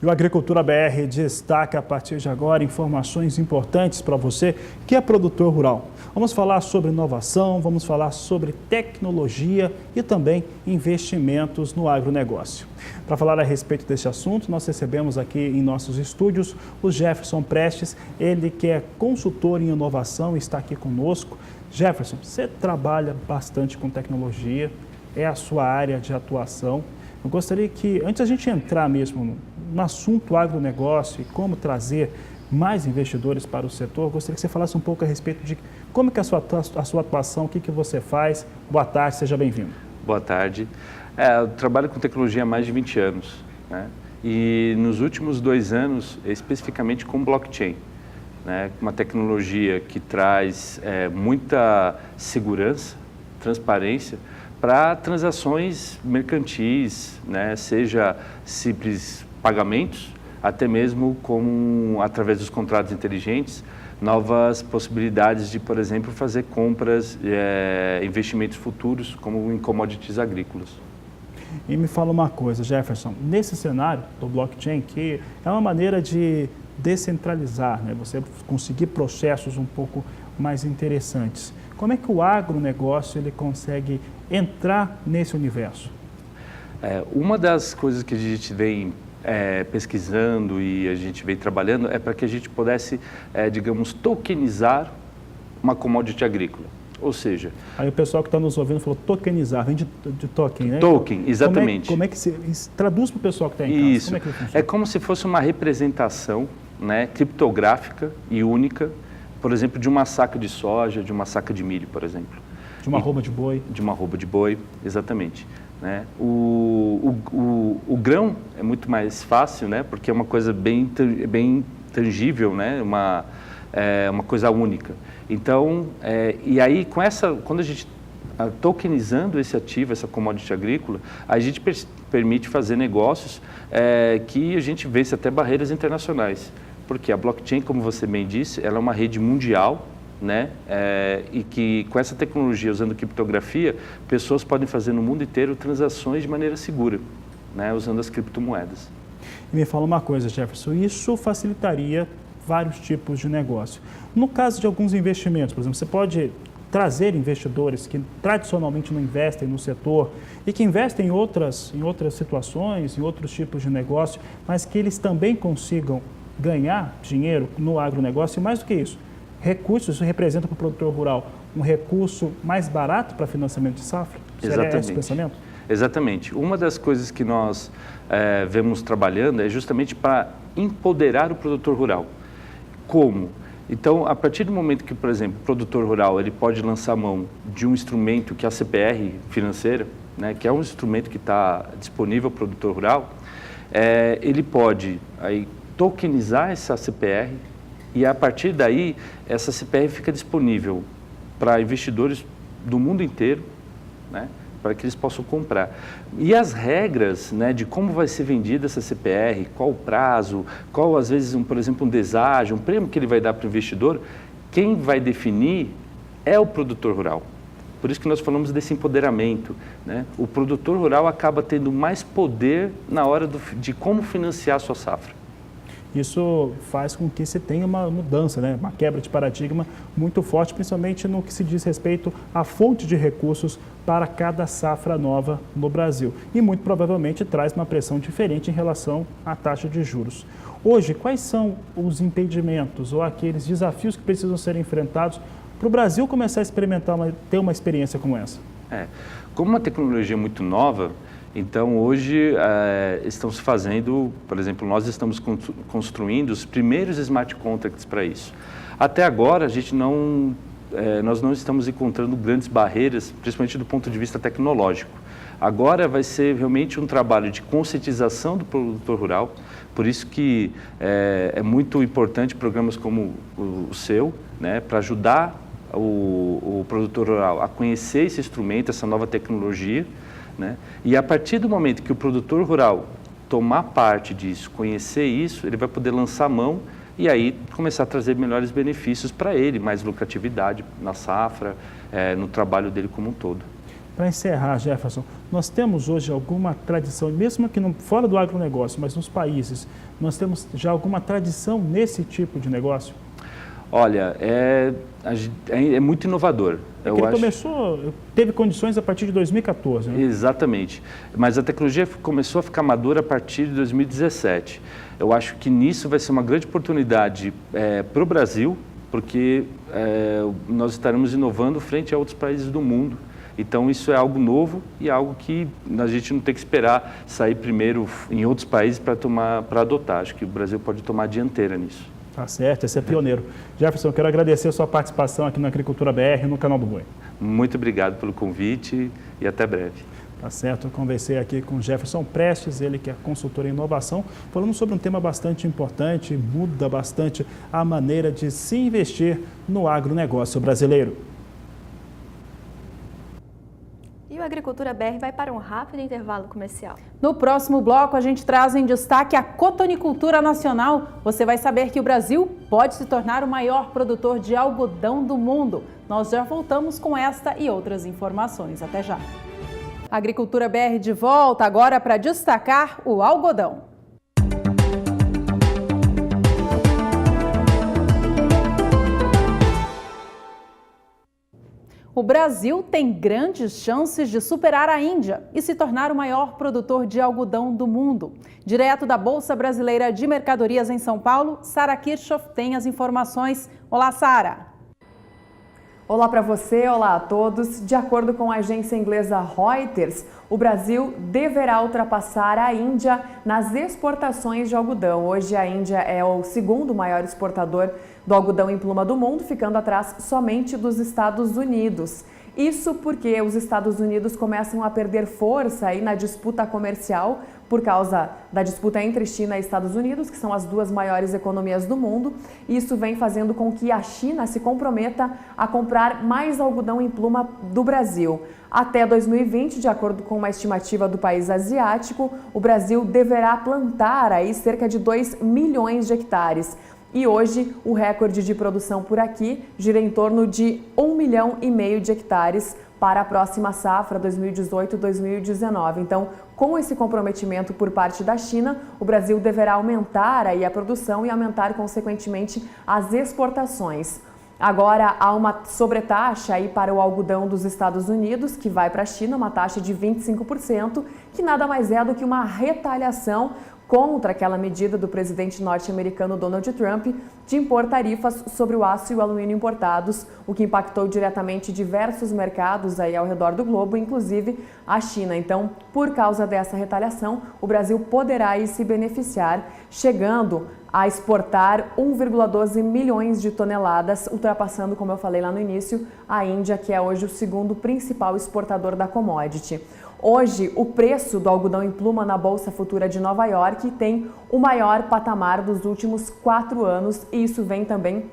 E o Agricultura BR destaca a partir de agora informações importantes para você que é produtor rural. Vamos falar sobre inovação, vamos falar sobre tecnologia e também investimentos no agronegócio. Para falar a respeito deste assunto, nós recebemos aqui em nossos estúdios o Jefferson Prestes, ele que é consultor em inovação e está aqui conosco. Jefferson, você trabalha bastante com tecnologia, é a sua área de atuação. Eu gostaria que, antes a gente entrar mesmo no assunto agronegócio e como trazer mais investidores para o setor, eu gostaria que você falasse um pouco a respeito de como que é a sua atuação, o que você faz. Boa tarde, seja bem-vindo. Boa tarde. Eu trabalho com tecnologia há mais de 20 anos, né? E nos últimos 2 anos, especificamente com blockchain, né? Uma tecnologia que traz muita segurança, transparência, para transações mercantis, né? Seja simples pagamentos, até mesmo como através dos contratos inteligentes, novas possibilidades de, por exemplo, fazer compras, investimentos futuros, como em commodities agrícolas. E me fala uma coisa, Jefferson, nesse cenário do blockchain, que é uma maneira de descentralizar, né? Você conseguir processos um pouco mais interessantes. Como é que o agronegócio ele consegue entrar nesse universo? Uma das coisas que a gente vem pesquisando e a gente vem trabalhando é para que a gente pudesse, digamos, tokenizar uma commodity agrícola. Ou seja... Aí o pessoal que está nos ouvindo falou tokenizar, vem de token, né? Token, exatamente. Como é que se traduz para o pessoal que está em casa? Isso, como é que funciona? É como se fosse uma representação, né, criptográfica e única, por exemplo, de uma saca de soja, de uma saca de milho, por exemplo. De uma arroba de boi. De uma arroba de boi, exatamente. Né? O grão é muito mais fácil, né? Porque é uma coisa bem tangível, né? Uma coisa única. Então, e aí quando a gente tokenizando esse ativo, essa commodity agrícola, a gente permite fazer negócios que a gente vence até barreiras internacionais. Porque a blockchain, como você bem disse, ela é uma rede mundial, né? E que com essa tecnologia, usando criptografia, pessoas podem fazer no mundo inteiro transações de maneira segura, né? Usando as criptomoedas. E me fala uma coisa, Jefferson, isso facilitaria vários tipos de negócio. No caso de alguns investimentos, por exemplo, você pode trazer investidores que tradicionalmente não investem no setor e que investem em outras situações, em outros tipos de negócio, mas que eles também consigam ganhar dinheiro no agronegócio e mais do que isso, recursos, isso representa para o produtor rural um recurso mais barato para financiamento de safra? Exatamente. Seria esse o pensamento? Exatamente. Uma das coisas que nós vemos trabalhando é justamente para empoderar o produtor rural. Como? Então, a partir do momento que, por exemplo, o produtor rural ele pode lançar mão de um instrumento que é a CPR financeira, né, que é um instrumento que está disponível ao produtor rural, ele pode aí tokenizar essa CPR e, a partir daí, essa CPR fica disponível para investidores do mundo inteiro, né, para que eles possam comprar. E as regras, né, de como vai ser vendida essa CPR, qual o prazo, qual, às vezes, por exemplo, um deságio, um prêmio que ele vai dar para o investidor, quem vai definir é o produtor rural. Por isso que nós falamos desse empoderamento, né? O produtor rural acaba tendo mais poder na hora de como financiar a sua safra. Isso faz com que se tenha uma mudança, né? Uma quebra de paradigma muito forte, principalmente no que se diz respeito à fonte de recursos para cada safra nova no Brasil. E muito provavelmente traz uma pressão diferente em relação à taxa de juros. Hoje, quais são os impedimentos ou aqueles desafios que precisam ser enfrentados para o Brasil começar a experimentar, ter uma experiência como essa? Como uma tecnologia muito nova, então hoje estão se fazendo, por exemplo, nós estamos construindo os primeiros smart contracts para isso. Até agora a gente nós não estamos encontrando grandes barreiras, principalmente do ponto de vista tecnológico. Agora vai ser realmente um trabalho de conscientização do produtor rural, por isso que é muito importante programas como o seu, né, para ajudar o produtor rural a conhecer esse instrumento, essa nova tecnologia, né? E a partir do momento que o produtor rural tomar parte disso, conhecer isso, ele vai poder lançar a mão e aí começar a trazer melhores benefícios para ele, mais lucratividade na safra, no trabalho dele como um todo. Para encerrar, Jefferson, nós temos hoje alguma tradição, mesmo que fora do agronegócio, mas nos países, nós temos já alguma tradição nesse tipo de negócio? Olha, é muito inovador. Teve condições a partir de 2014, né? Exatamente, mas a tecnologia começou a ficar madura a partir de 2017. Eu acho que nisso vai ser uma grande oportunidade para o Brasil, porque nós estaremos inovando frente a outros países do mundo. Então isso é algo novo e algo que a gente não tem que esperar sair primeiro em outros países para adotar. Acho que o Brasil pode tomar a dianteira nisso. Tá certo, esse é pioneiro. Jefferson, eu quero agradecer a sua participação aqui na Agricultura BR, no Canal do Boi. Muito obrigado pelo convite e até breve. Tá certo, eu conversei aqui com Jefferson Prestes, ele que é consultor em inovação, falando sobre um tema bastante importante, muda bastante a maneira de se investir no agronegócio brasileiro. E o Agricultura BR vai para um rápido intervalo comercial. No próximo bloco, a gente traz em destaque a cotonicultura nacional. Você vai saber que o Brasil pode se tornar o maior produtor de algodão do mundo. Nós já voltamos com esta e outras informações. Até já. Agricultura BR de volta agora para destacar o algodão. O Brasil tem grandes chances de superar a Índia e se tornar o maior produtor de algodão do mundo. Direto da Bolsa Brasileira de Mercadorias em São Paulo, Sara Kirchhoff tem as informações. Olá, Sara! Olá para você, olá a todos. De acordo com a agência inglesa Reuters, o Brasil deverá ultrapassar a Índia nas exportações de algodão. Hoje a Índia é o segundo maior exportador do algodão em pluma do mundo, ficando atrás somente dos Estados Unidos. Isso porque os Estados Unidos começam a perder força aí na disputa comercial por causa da disputa entre China e Estados Unidos, que são as duas maiores economias do mundo. Isso vem fazendo com que a China se comprometa a comprar mais algodão em pluma do Brasil. Até 2020, de acordo com uma estimativa do país asiático, o Brasil deverá plantar aí cerca de 2 milhões de hectares. E hoje o recorde de produção por aqui gira em torno de 1,5 milhão de hectares para a próxima safra 2018-2019. Então, com esse comprometimento por parte da China, o Brasil deverá aumentar aí a produção e aumentar, consequentemente, as exportações. Agora, há uma sobretaxa aí para o algodão dos Estados Unidos, que vai para a China, uma taxa de 25%, que nada mais é do que uma retaliação contra aquela medida do presidente norte-americano Donald Trump de impor tarifas sobre o aço e o alumínio importados, o que impactou diretamente diversos mercados aí ao redor do globo, inclusive a China. Então, por causa dessa retaliação, o Brasil poderá aí se beneficiar, chegando a exportar 1,12 milhões de toneladas, ultrapassando, como eu falei lá no início, a Índia, que é hoje o segundo principal exportador da commodity. Hoje, o preço do algodão em pluma na Bolsa Futura de Nova York tem o maior patamar dos últimos 4 anos e isso vem também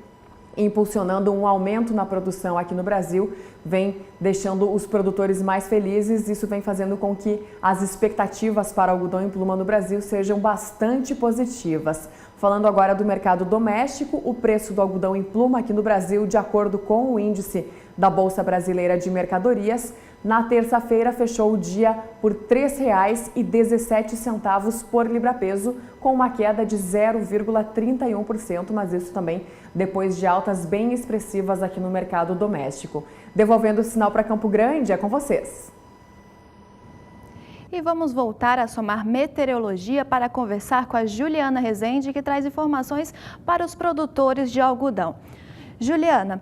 impulsionando um aumento na produção aqui no Brasil, vem deixando os produtores mais felizes. Isso vem fazendo com que as expectativas para algodão em pluma no Brasil sejam bastante positivas. Falando agora do mercado doméstico, o preço do algodão em pluma aqui no Brasil, de acordo com o índice da Bolsa Brasileira de Mercadorias, na terça-feira fechou o dia por R$ 3,17 por libra-peso, com uma queda de 0,31%, mas isso também depois de altas bem expressivas aqui no mercado doméstico. Devolvendo o sinal para Campo Grande, é com vocês. E vamos voltar a somar meteorologia para conversar com a Juliana Rezende, que traz informações para os produtores de algodão. Juliana,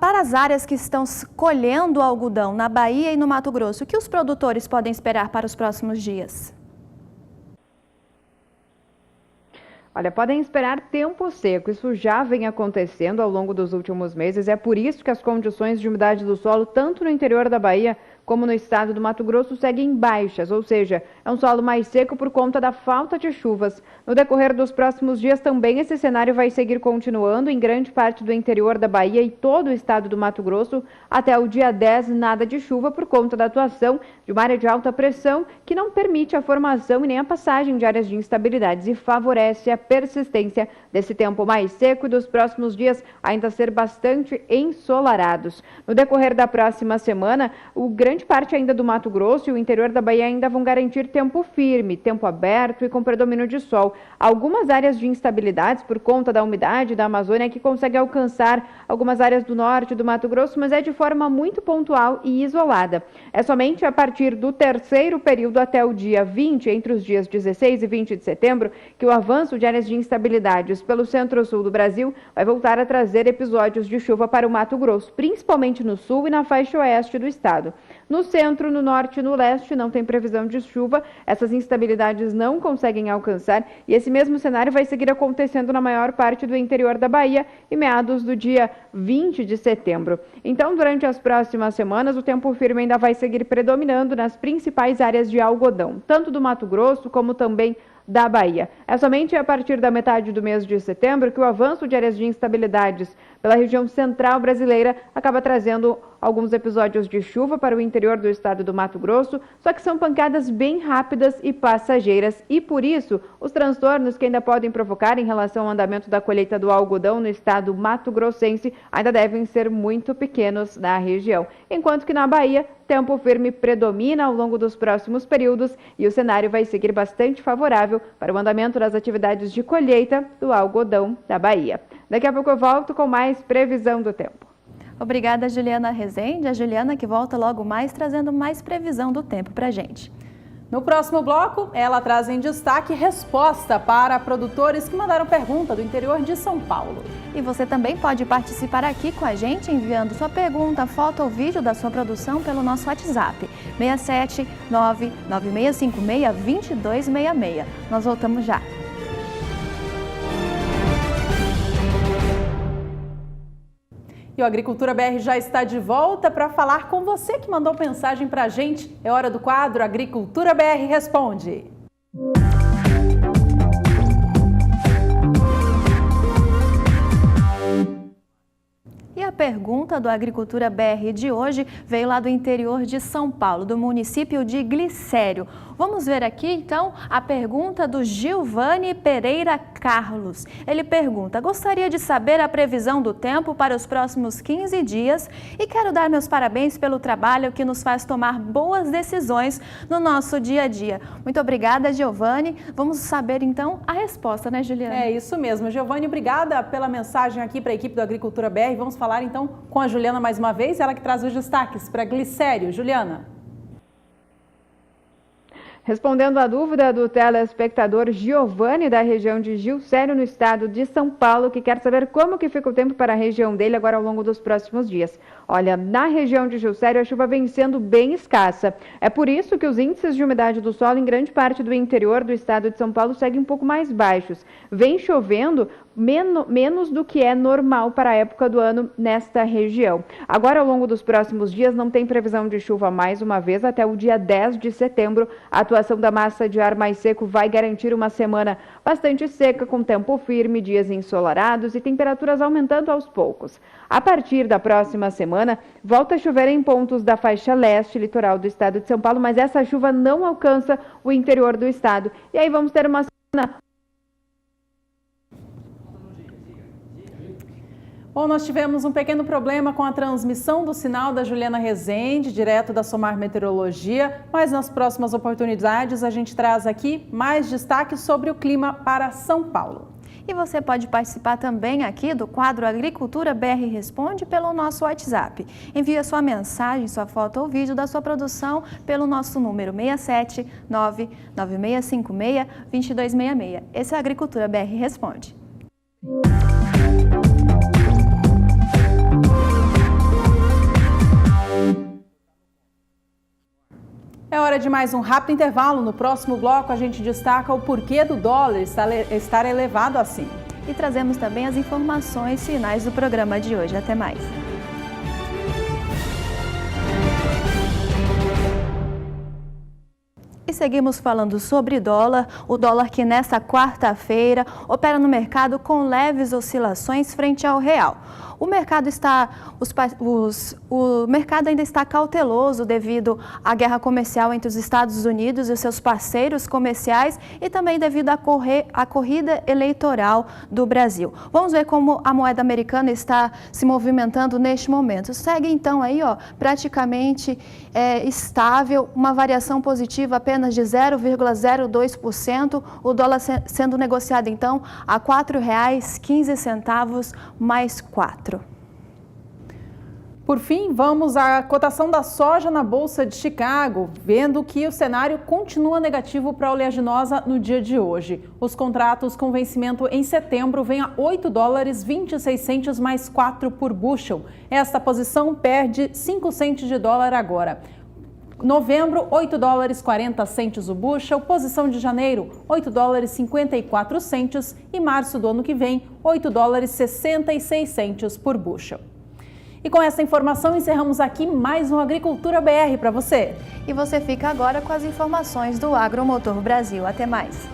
para as áreas que estão colhendo algodão na Bahia e no Mato Grosso, o que os produtores podem esperar para os próximos dias? Olha, podem esperar tempo seco. Isso já vem acontecendo ao longo dos últimos meses. É por isso que as condições de umidade do solo, tanto no interior da Bahia como no estado do Mato Grosso, seguem baixas, ou seja, é um solo mais seco por conta da falta de chuvas. No decorrer dos próximos dias também esse cenário vai seguir continuando em grande parte do interior da Bahia e todo o estado do Mato Grosso. Até o dia 10, nada de chuva por conta da atuação de uma área de alta pressão que não permite a formação e nem a passagem de áreas de instabilidades e favorece a persistência desse tempo mais seco e dos próximos dias ainda ser bastante ensolarados. No decorrer da próxima semana, grande parte ainda do Mato Grosso e o interior da Bahia ainda vão garantir tempo firme, tempo aberto e com predomínio de sol. Algumas áreas de instabilidades por conta da umidade da Amazônia que conseguem alcançar algumas áreas do norte do Mato Grosso, mas é de forma muito pontual e isolada. É somente a partir do terceiro período até o dia 20, entre os dias 16 e 20 de setembro, que o avanço de áreas de instabilidades pelo centro-sul do Brasil vai voltar a trazer episódios de chuva para o Mato Grosso, principalmente no sul e na faixa oeste do estado. No centro, no norte e no leste não tem previsão de chuva, essas instabilidades não conseguem alcançar e esse mesmo cenário vai seguir acontecendo na maior parte do interior da Bahia em meados do dia 20 de setembro. Então, durante as próximas semanas, o tempo firme ainda vai seguir predominando nas principais áreas de algodão, tanto do Mato Grosso como também da Bahia. É somente a partir da metade do mês de setembro que o avanço de áreas de instabilidades pela região central brasileira acaba trazendo alguns episódios de chuva para o interior do estado do Mato Grosso, só que são pancadas bem rápidas e passageiras e, por isso, os transtornos que ainda podem provocar em relação ao andamento da colheita do algodão no estado mato-grossense ainda devem ser muito pequenos na região. Enquanto que na Bahia, tempo firme predomina ao longo dos próximos períodos e o cenário vai seguir bastante favorável para o andamento das atividades de colheita do algodão da Bahia. Daqui a pouco eu volto com mais previsão do tempo. Obrigada, Juliana Rezende. A Juliana que volta logo mais trazendo mais previsão do tempo para a gente. No próximo bloco, ela traz em destaque resposta para produtores que mandaram pergunta do interior de São Paulo. E você também pode participar aqui com a gente enviando sua pergunta, foto ou vídeo da sua produção pelo nosso WhatsApp 67996562266. Nós voltamos já. E o Agricultura BR já está de volta para falar com você que mandou mensagem para a gente. É hora do quadro Agricultura BR Responde. E a pergunta do Agricultura BR de hoje veio lá do interior de São Paulo, do município de Glicério. Vamos ver aqui, então, a pergunta do Gilvani Pereira Carlos. Ele pergunta: gostaria de saber a previsão do tempo para os próximos 15 dias e quero dar meus parabéns pelo trabalho que nos faz tomar boas decisões no nosso dia a dia. Muito obrigada, Gilvani. Vamos saber, então, a resposta, né, Juliana? É isso mesmo. Gilvani, obrigada pela mensagem aqui para a equipe do Agricultura BR. Vamos falar, então, com a Juliana mais uma vez, ela que traz os destaques para Glicério. Juliana. Respondendo à dúvida do telespectador Giovanni, da região de Glicério, no estado de São Paulo, que quer saber como que fica o tempo para a região dele agora ao longo dos próximos dias. Olha, na região de Glicério a chuva vem sendo bem escassa. É por isso que os índices de umidade do solo em grande parte do interior do estado de São Paulo seguem um pouco mais baixos. Vem chovendo menos do que é normal para a época do ano nesta região. Agora, ao longo dos próximos dias, não tem previsão de chuva mais uma vez até o dia 10 de setembro. A atuação da massa de ar mais seco vai garantir uma semana bastante seca, com tempo firme, dias ensolarados e temperaturas aumentando aos poucos. A partir da próxima semana, volta a chover em pontos da faixa leste litoral do estado de São Paulo, mas essa chuva não alcança o interior do estado. E aí vamos ter uma semana... Bom, nós tivemos um pequeno problema com a transmissão do sinal da Juliana Rezende, direto da Somar Meteorologia, mas nas próximas oportunidades a gente traz aqui mais destaques sobre o clima para São Paulo. E você pode participar também aqui do quadro Agricultura BR Responde pelo nosso WhatsApp. Envie a sua mensagem, sua foto ou vídeo da sua produção pelo nosso número 67996562266. Esse é a Agricultura BR Responde. É hora de mais um rápido intervalo. No próximo bloco a gente destaca o porquê do dólar estar elevado assim. E trazemos também as informações finais do programa de hoje. Até mais. E seguimos falando sobre dólar, o dólar que nesta quarta-feira opera no mercado com leves oscilações frente ao real. O mercado ainda está cauteloso devido à guerra comercial entre os Estados Unidos e os seus parceiros comerciais e também devido à corrida eleitoral do Brasil. Vamos ver como a moeda americana está se movimentando neste momento. Segue então aí, praticamente estável, uma variação positiva apenas de 0,02%, o dólar sendo negociado então a R$ 4,15 mais 4. Por fim, vamos à cotação da soja na Bolsa de Chicago, vendo que o cenário continua negativo para a oleaginosa no dia de hoje. Os contratos com vencimento em setembro vêm a $8,26 mais 4 por bushel. Esta posição perde 5 centes de dólar agora. Novembro, $8,40 o bushel. Posição de janeiro, $8,54 e março do ano que vem, $8,66 por bushel. E com essa informação encerramos aqui mais um Agricultura BR para você. E você fica agora com as informações do Agromotor Brasil. Até mais.